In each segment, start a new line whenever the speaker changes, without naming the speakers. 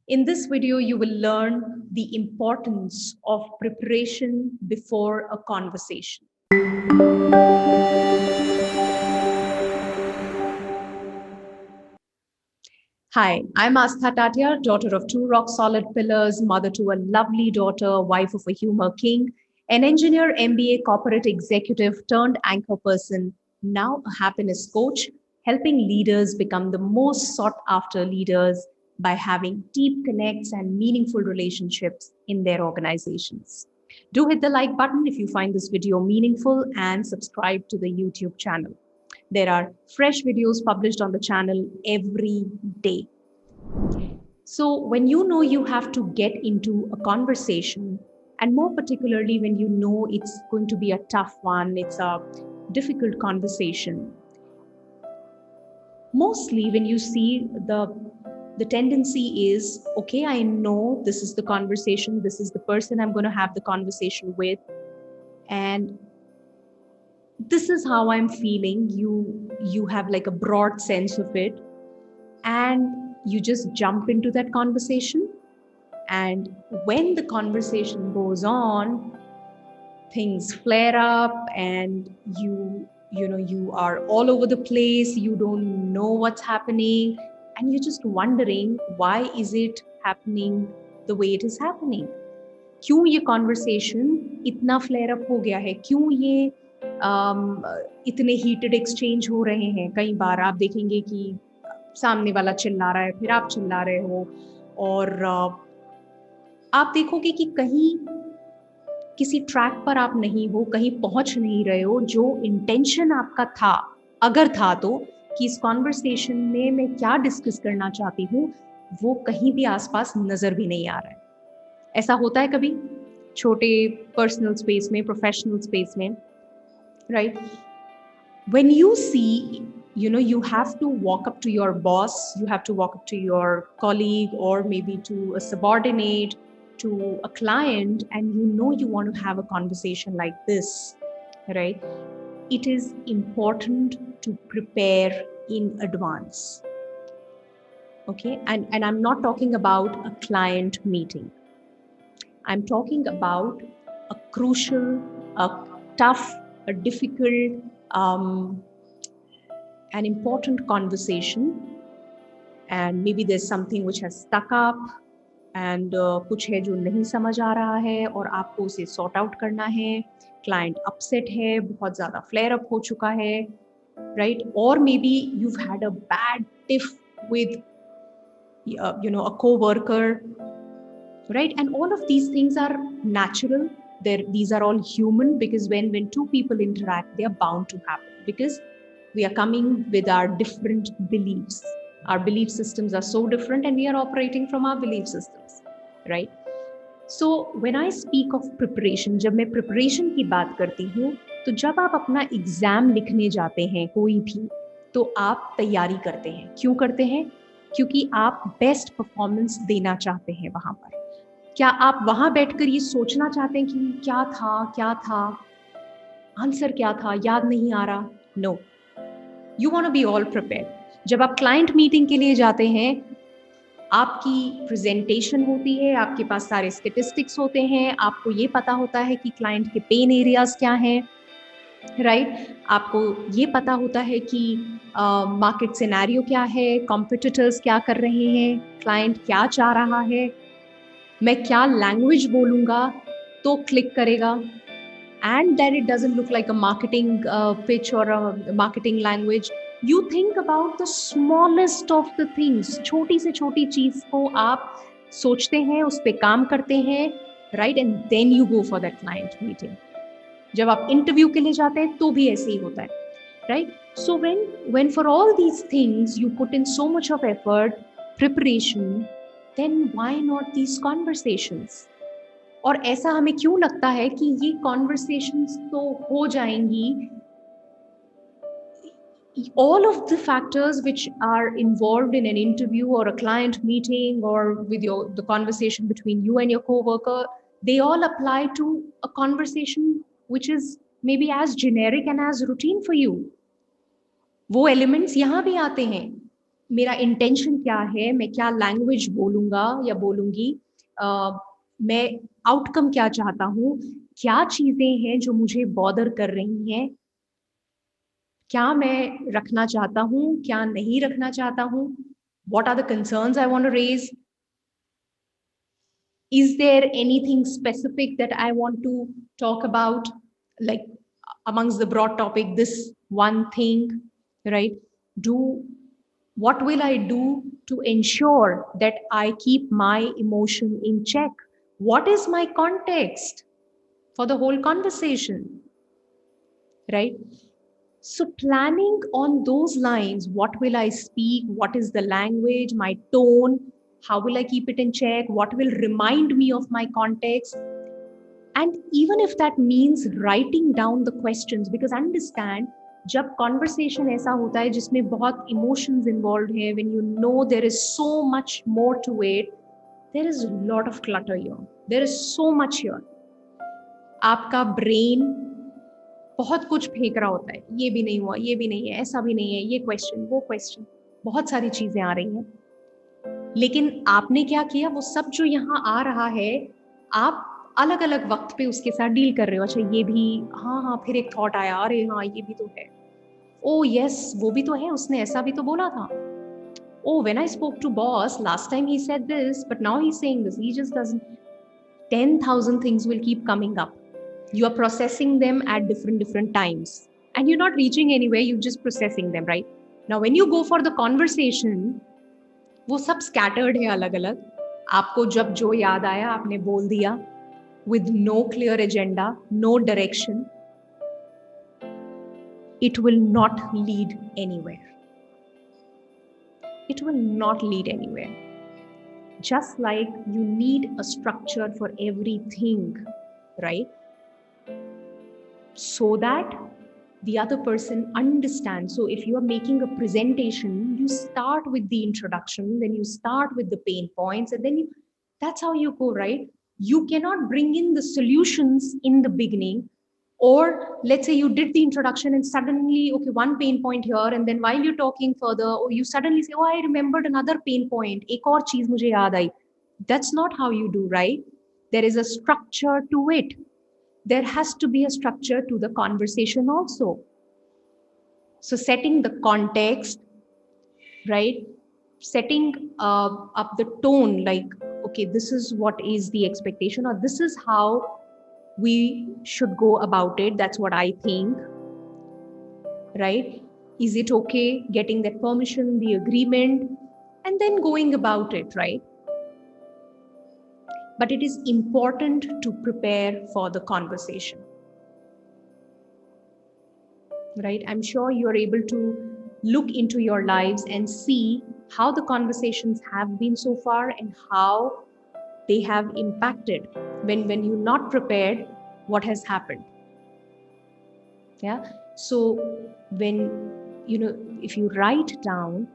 In this video, you will learn the importance of preparation before a conversation. Hi, I'm Astha Tatia, daughter of two rock-solid pillars, mother to a lovely daughter, wife of a humor king, an engineer, MBA, corporate executive turned anchor person, now a happiness coach, helping leaders become the most sought-after leaders by having deep connects and meaningful relationships in their organizations. Do hit the like button if you find this video meaningful and subscribe to the YouTube channel. There are fresh videos published on the channel every day. So when you know you have to get into a conversation, and more particularly when you know it's going to be a tough one, it's a difficult conversation, mostly when you see the tendency is, okay, I know this is the conversation, this is the person I'm going to have the conversation with, and this is how I'm feeling. You have like a broad sense of it, and you just jump into that conversation. And when the conversation goes on, things flare up, and you are all over the place. You don't know what's happening, and you're just wondering, why is it happening the way it is happening? क्यों ये conversation इतना flare up हो गया है? क्यों ये इतने heated exchange हो रहे हैं? कई बार आप देखेंगे कि सामने वाला चिल्ला रहा है, फिर आप चिल्ला रहे हो, और आप देखोगे कि कहीं किसी ट्रैक पर आप नहीं हो, कहीं पहुंच नहीं रहे हो। जो इंटेंशन आपका था, अगर था तो, कि इस कॉन्वर्सेशन में मैं क्या डिस्कस करना चाहती हूँ, वो कहीं भी आसपास नजर भी नहीं आ रहा है। ऐसा होता है कभी छोटे पर्सनल स्पेस में, प्रोफेशनल स्पेस में, right? When you see, you have to walk up to your boss, you have to walk up to your colleague, or maybe to a subordinate, to a client, and you want to have a conversation like this, right? It is important to prepare in advance. Okay, and I'm not talking about a client meeting. I'm talking about a crucial, a tough, a difficult, an important conversation, and maybe there's something which has stuck up, and कुछ है जो नहीं समझ आ रहा है और आपको उसे सॉर्ट आउट करना है। क्लाइंट अपसेट है, बहुत ज़्यादा फ्लेयर अप हो चुका है, राइट? और may be you've had a bad tiff with a co-worker, right? And all of these things are natural. These are all human, because when two people interact, they are bound to happen, because we are coming with our different beliefs. Our belief systems are so different, and we are operating from our belief systems, right? So when I speak of preparation, जब मैं preparation की बात करती हूँ, तो जब आप अपना एग्जाम लिखने जाते हैं कोई भी, तो आप तैयारी करते हैं। क्यों करते हैं? क्योंकि आप बेस्ट परफॉर्मेंस देना चाहते हैं वहां पर। क्या आप वहां बैठकर ये सोचना चाहते हैं कि क्या था, आंसर क्या था, याद नहीं आ रहा? No, you want to be all prepared. जब आप क्लाइंट मीटिंग के लिए जाते हैं, आपकी प्रेजेंटेशन होती है, आपके पास सारे स्टेटिस्टिक्स होते हैं, आपको ये पता होता है कि क्लाइंट के पेन एरियाज क्या हैं, राइट? आपको ये पता होता है कि मार्केट सिनेरियो क्या है, कॉम्पिटिटर्स क्या कर रहे हैं, क्लाइंट क्या चाह रहा है, मैं क्या लैंग्वेज बोलूँगा तो क्लिक करेगा, and that it doesn't look like a marketing pitch or a marketing language. You think about the smallest of the things. छोटी से छोटी चीज को आप सोचते हैं, उस पे काम करते हैं, right? And then you go for that client meeting. जब आप इंटरव्यू के लिए जाते हैं तो भी ऐसे ही होता है, right? So when for all these things you put in so much of effort, preparation, then why not these conversations? और ऐसा हमें क्यों लगता है कि ये कॉन्वर्सेशंस तो हो जाएंगी? All of the factors which are involved in an interview or a client meeting, or with the conversation between you and your coworker, they all apply to a conversation which is maybe as generic and as routine for you. वो elements यहाँ भी आते हैं, मेरा intention क्या है, मैं क्या लैंग्वेज बोलूँगा या बोलूँगी, मैं आउटकम क्या चाहता हूँ, क्या चीज़ें हैं जो मुझे बॉदर कर रही हैं, क्या मैं रखना चाहता हूँ, क्या नहीं रखना चाहता हूँ, what are the concerns I want to raise, is there anything specific that I want to talk about, like amongst the broad topic, this one thing, right? Do What will I do to ensure that I keep my emotion in check? What is my context for the whole conversation, right? So, planning on those lines, what will I speak? What is the language, my tone? How will I keep it in check? What will remind me of my context? And even if that means writing down the questions, because understand, जब conversation ऐसा होता है जिसमें बहुत emotions involved है, when you know there is so much more to it, there is a lot of clutter here. There is so much here. आपका brain बहुत कुछ फेंक रहा होता है, ये भी नहीं हुआ, ये भी नहीं है, ऐसा भी नहीं है, ये क्वेश्चन, वो क्वेश्चन, बहुत सारी चीजें आ रही हैं। लेकिन आपने क्या किया, वो सब जो यहाँ आ रहा है, आप अलग अलग वक्त पे उसके साथ डील कर रहे हो। अच्छा ये भी, हाँ हाँ, फिर एक थॉट आया, अरे हाँ ये भी तो है, ओ यस वो भी तो है, उसने ऐसा भी तो बोला था, oh when I spoke to boss last time he said this but now he is saying this, he just doesn't, 10,000 things will keep coming up. You are processing them at different times and you're not reaching anywhere, you're just processing them, right? Now when you go for the conversation, वो सब scattered है अलग अलग, आपको जब जो याद आया आपने बोल दिया, with no clear agenda, no direction, it will not lead anywhere. It will not lead anywhere. Just like you need a structure for everything, right? So that the other person understands. So if you are making a presentation, you start with the introduction, then you start with the pain points, and then that's how you go, right? You cannot bring in the solutions in the beginning, or let's say you did the introduction and suddenly, okay, one pain point here, and then while you're talking further, or you suddenly say, oh, I remembered another pain point, ek aur cheez mujhe yaad aayi. That's not how you do, right? There is a structure to it. There has to be a structure to the conversation also. So setting the context, right? Setting up the tone, like, okay, this is what is the expectation, or this is how we should go about it. That's what I think, right? Is it okay getting that permission, the agreement, and then going about it, right? But it is important to prepare for the conversation. Right? I'm sure you're able to look into your lives and see how the conversations have been so far and how they have impacted. When you're not prepared, what has happened? Yeah. So when, if you write down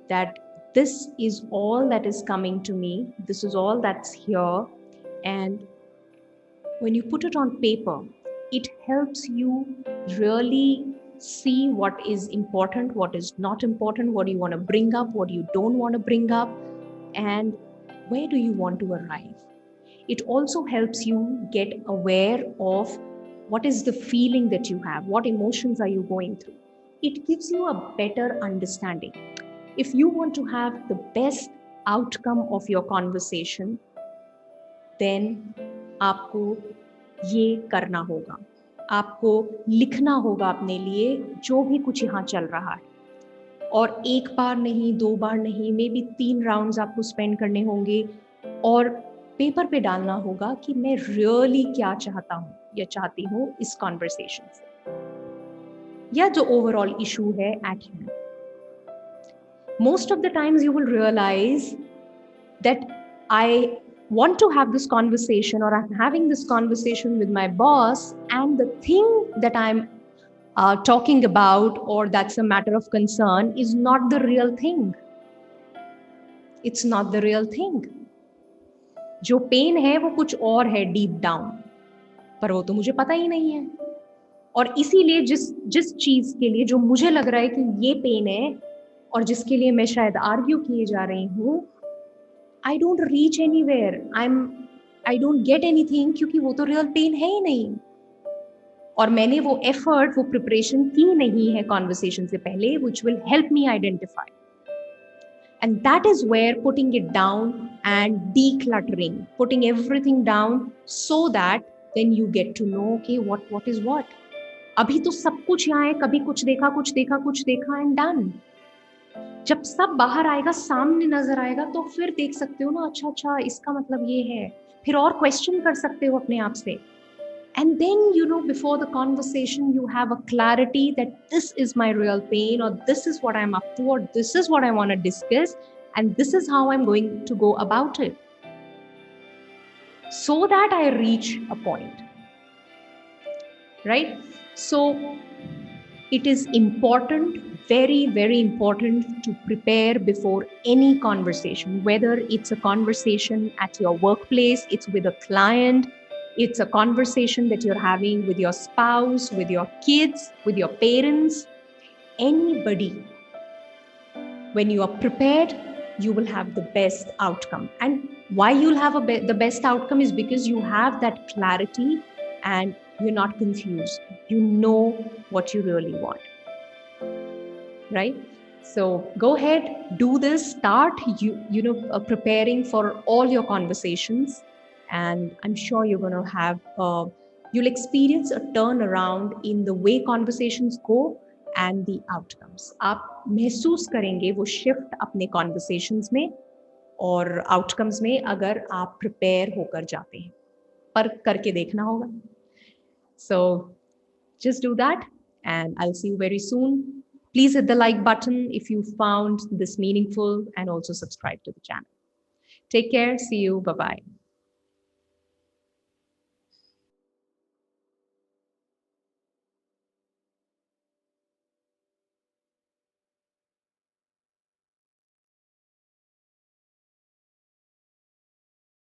that this is all that is coming to me, this is all that's here, and when you put it on paper, it helps you really see what is important, what is not important, what do you want to bring up, what you don't want to bring up, and where do you want to arrive. It also helps you get aware of what is the feeling that you have, what emotions are you going through. It gives you a better understanding. If you want to have the best outcome of your conversation, then आपको ये करना होगा, आपको लिखना होगा अपने लिए जो भी कुछ यहाँ चल रहा है, और एक बार नहीं, 2 बार नहीं, मे बी 3 राउंड्स आपको स्पेंड करने होंगे, और पेपर पे डालना होगा कि मैं रियली क्या चाहता हूँ या चाहती हूँ इस कॉन्वर्सेशन से, या जो ओवरऑल इशू है eight hand. Most of the times you will realize that I want to have this conversation, or I'm having this conversation with my boss, and the thing that I'm talking about, or that's a matter of concern, is not the real thing. It's not the real thing. जो pen है वो कुछ और है deep down, पर वो तो मुझे पता ही नहीं है. और इसीलिए जिस चीज के लिए जो मुझे लग रहा है कि ये पेन है, और जिसके लिए मैं शायद आर्ग्यू किए जा रही हूँ, I don't reach anywhere, I don't get anything, क्योंकि वो तो रियल पेन है ही नहीं, और मैंने वो एफर्ट, वो प्रिपरेशन की नहीं है कॉन्वर्सेशन से पहले, which will help me identify. And that is where putting it down and decluttering, putting everything down, so that then you get to know, okay, what is what. अभी तो सब कुछ यहाँ है, कभी कुछ देखा कुछ देखा कुछ देखा एंड डन. जब सब बाहर आएगा, सामने नजर आएगा, तो फिर देख सकते हो ना, अच्छा अच्छा इसका मतलब ये है, फिर और क्वेश्चन कर सकते हो अपने आप से. And then, before the conversation, you have a clarity that this is my real pain, or this is what I'm up to, or this is what I want to discuss, and this is how I'm going to go about it, so that I reach a point, right? So it is important, very, very important, to prepare before any conversation, whether it's a conversation at your workplace, it's with a client, it's a conversation that you're having with your spouse, with your kids, with your parents, anybody. When you are prepared, you will have the best outcome. And why you'll have the best outcome is because you have that clarity and you're not confused. You know what you really want, right? So go ahead, do this, start preparing for all your conversations, and I'm sure you're going to have you'll experience a turnaround in the way conversations go and the outcomes. आप महसूस करेंगे वो shift अपने conversations में और outcomes में, अगर आप प्रिपेयर होकर जाते हैं. पर करके देखना होगा. So just do that, and I'll see you very soon. Please hit the like button if you found this meaningful, and also subscribe to the channel. Take care. See you. Bye-bye.